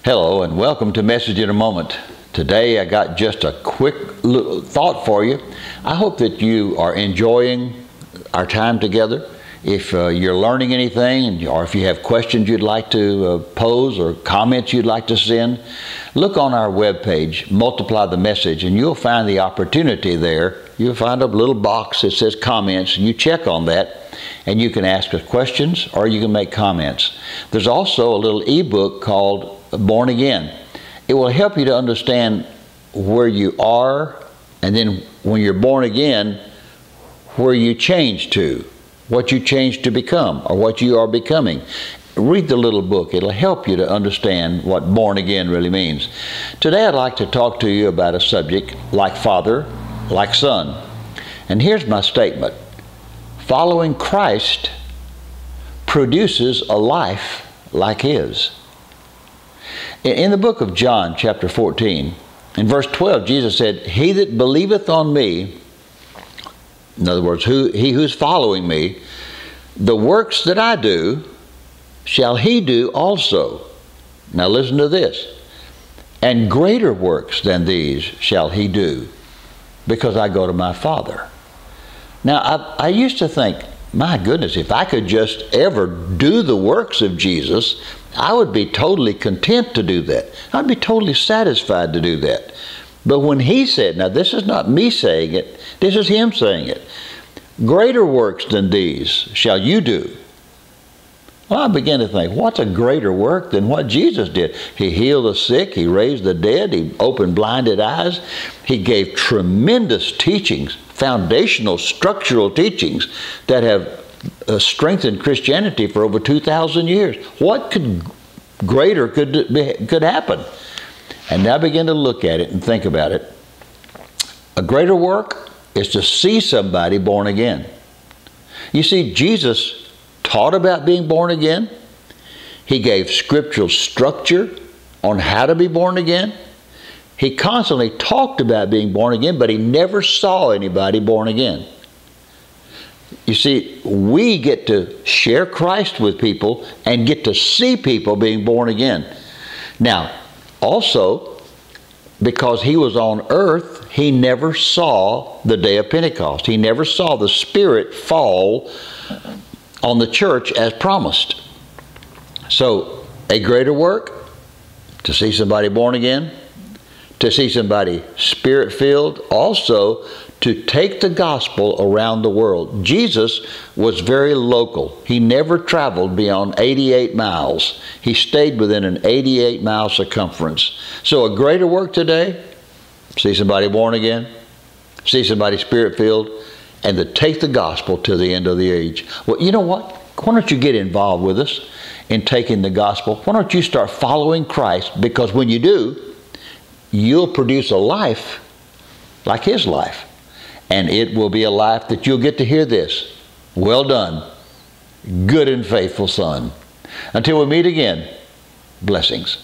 Hello and welcome to Message in a Moment. Today I got just a quick thought for you. I hope that you are enjoying our time together. If you're learning anything or if you have questions you'd like to pose or comments you'd like to send, look on our webpage, Multiply the Message, and you'll find the opportunity there. You'll find a little box that says comments, and you check on that and you can ask us questions or you can make comments. There's also a little ebook called Born Again. It will help you to understand where you are, and then when you're born again, where you change to, what you change to become, or what you are becoming. Read the little book. It'll help you to understand what born again really means. Today I'd like to talk to you about a subject like father, like son. And here's my statement. Following Christ produces a life like his. In the book of John, chapter 14, in verse 12, Jesus said, "He that believeth on me," in other words, he who's following me, "the works that I do shall he do also." Now listen to this. "And greater works than these shall he do, because I go to my Father." Now, I used to think, my goodness, if I could just ever do the works of Jesus, I would be totally content to do that. I'd be totally satisfied to do that. But when he said, now this is not me saying it, this is him saying it, "Greater works than these shall you do." Well, I began to think, what's a greater work than what Jesus did? He healed the sick, he raised the dead, he opened blinded eyes, he gave tremendous teachings, foundational, structural teachings that have strengthened Christianity for over 2,000 years. What greater could happen? And I began to look at it and think about it. A greater work is to see somebody born again. You see, Jesus taught about being born again. He gave scriptural structure on how to be born again. He constantly talked about being born again, but he never saw anybody born again. You see, we get to share Christ with people and get to see people being born again. Now, also, because he was on earth, he never saw the day of Pentecost. He never saw the Spirit fall on the church as promised. So, a greater work, to see somebody born again, to see somebody Spirit-filled, also to take the gospel around the world. Jesus was very local. He never traveled beyond 88 miles. He stayed within an 88-mile circumference. So a greater work today, see somebody born again, see somebody Spirit-filled, and to take the gospel to the end of the age. Well, you know what? Why don't you get involved with us in taking the gospel? Why don't you start following Christ? Because when you do, you'll produce a life like his life. And it will be a life that you'll get to hear this. "Well done, good and faithful son." Until we meet again, blessings.